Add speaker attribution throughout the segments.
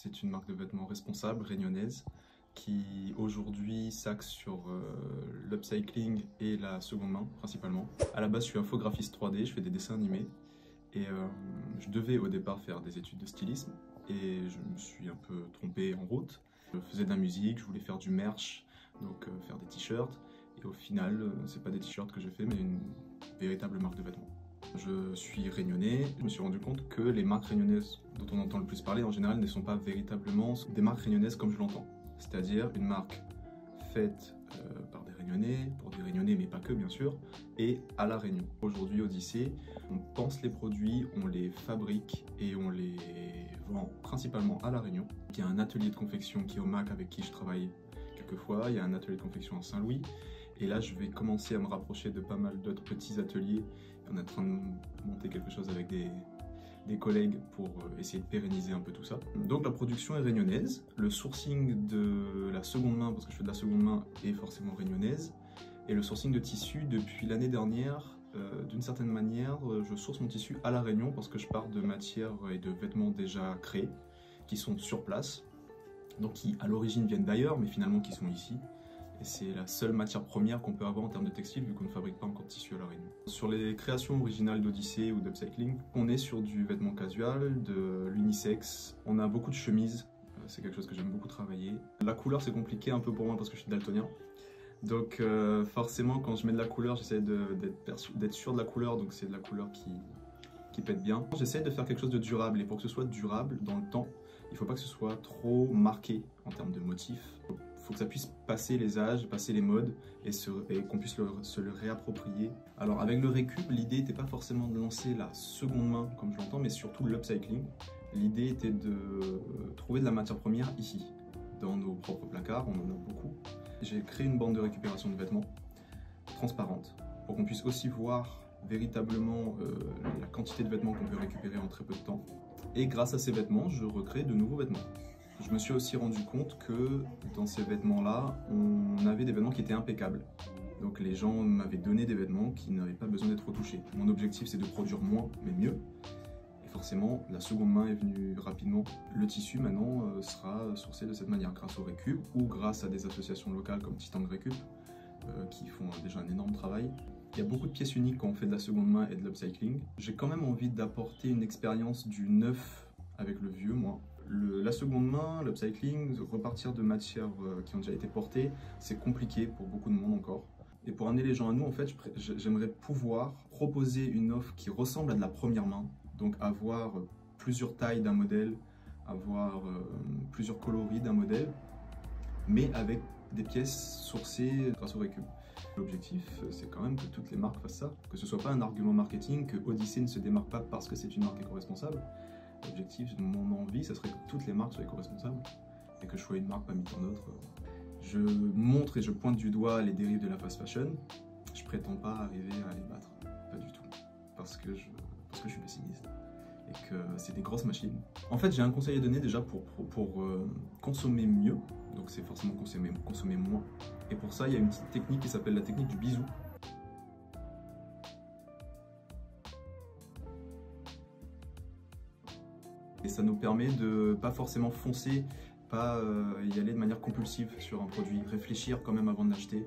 Speaker 1: C'est une marque de vêtements responsable, réunionnaise, qui aujourd'hui s'axe sur l'upcycling et la seconde main principalement. À la base, je suis infographiste 3D, je fais des dessins animés et je devais au départ faire des études de stylisme et je me suis un peu trompé en route. Je faisais de la musique, je voulais faire du merch, donc faire des t-shirts et au final, c'est pas des t-shirts que j'ai fait mais une véritable marque de vêtements. Je suis réunionnais, je me suis rendu compte que les marques réunionnaises dont on entend le plus parler en général ne sont pas véritablement des marques réunionnaises comme je l'entends. C'est-à-dire une marque faite par des Réunionnais, pour des Réunionnais mais pas que bien sûr, et à La Réunion. Aujourd'hui Odyssée, on pense les produits, on les fabrique et on les vend principalement à La Réunion. Il y a un atelier de confection qui est au MAC avec qui je travaille quelquefois, il y a un atelier de confection à Saint-Louis, et là je vais commencer à me rapprocher de pas mal d'autres petits ateliers. On est en train de monter quelque chose avec des collègues pour essayer de pérenniser un peu tout ça. Donc la production est réunionnaise, le sourcing de la seconde main, parce que je fais de la seconde main, est forcément réunionnaise, et le sourcing de tissu depuis l'année dernière, d'une certaine manière, je source mon tissu à La Réunion parce que je pars de matières et de vêtements déjà créés, qui sont sur place, donc qui à l'origine viennent d'ailleurs, mais finalement qui sont ici. Et c'est la seule matière première qu'on peut avoir en termes de textile vu qu'on ne fabrique pas encore de tissu à La Réunion. Sur les créations originales d'Odyssée ou d'upcycling, on est sur du vêtement casual, de l'unisex, on a beaucoup de chemises, c'est quelque chose que j'aime beaucoup travailler. La couleur c'est compliqué un peu pour moi parce que je suis daltonien. Donc forcément quand je mets de la couleur j'essaie d'être sûr de la couleur, donc c'est de la couleur qui pète bien. J'essaie de faire quelque chose de durable et pour que ce soit durable dans le temps, il ne faut pas que ce soit trop marqué en termes de motifs. Il faut que ça puisse passer les âges, passer les modes et qu'on puisse se le réapproprier. Alors avec le récup, l'idée n'était pas forcément de lancer la seconde main comme je l'entends, mais surtout l'upcycling. L'idée était de trouver de la matière première ici, dans nos propres placards, on en a beaucoup. J'ai créé une bande de récupération de vêtements transparente pour qu'on puisse aussi voir véritablement la quantité de vêtements qu'on peut récupérer en très peu de temps. Et grâce à ces vêtements, je recrée de nouveaux vêtements. Je me suis aussi rendu compte que dans ces vêtements-là, on avait des vêtements qui étaient impeccables. Donc les gens m'avaient donné des vêtements qui n'avaient pas besoin d'être retouchés. Mon objectif c'est de produire moins mais mieux. Et forcément, la seconde main est venue rapidement. Le tissu maintenant sera sourcé de cette manière, grâce au récup ou grâce à des associations locales comme Titan Récup qui font déjà un énorme travail. Il y a beaucoup de pièces uniques quand on fait de la seconde main et de l'upcycling. J'ai quand même envie d'apporter une expérience du neuf avec le vieux, moi. La seconde main, l'upcycling, repartir de matières qui ont déjà été portées, c'est compliqué pour beaucoup de monde encore. Et pour amener les gens à nous, en fait, j'aimerais pouvoir proposer une offre qui ressemble à de la première main. Donc avoir plusieurs tailles d'un modèle, avoir plusieurs coloris d'un modèle, mais avec des pièces sourcées grâce au récup. L'objectif, c'est quand même que toutes les marques fassent ça, que ce soit pas un argument marketing, que Odyssée ne se démarque pas parce que c'est une marque éco-responsable. L'objectif, mon envie, ce serait que toutes les marques soient éco-responsables et que je sois une marque parmi tant d'autres. Je montre et je pointe du doigt les dérives de la fast fashion. Je prétends pas arriver à les battre, pas du tout, parce que je suis pessimiste et que c'est des grosses machines. En fait, j'ai un conseil à donner déjà pour consommer mieux, donc c'est forcément consommer moins. Et pour ça, il y a une petite technique qui s'appelle la technique du bisou. Et ça nous permet de pas forcément foncer, pas y aller de manière compulsive sur un produit, réfléchir quand même avant de l'acheter.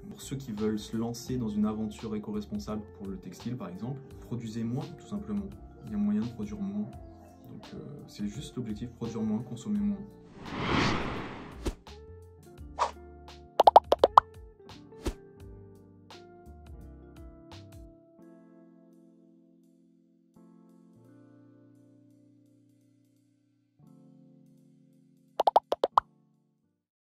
Speaker 1: Pour ceux qui veulent se lancer dans une aventure éco-responsable pour le textile par exemple, produisez moins tout simplement. Il y a moyen de produire moins. Donc c'est juste l'objectif, produire moins, consommer moins.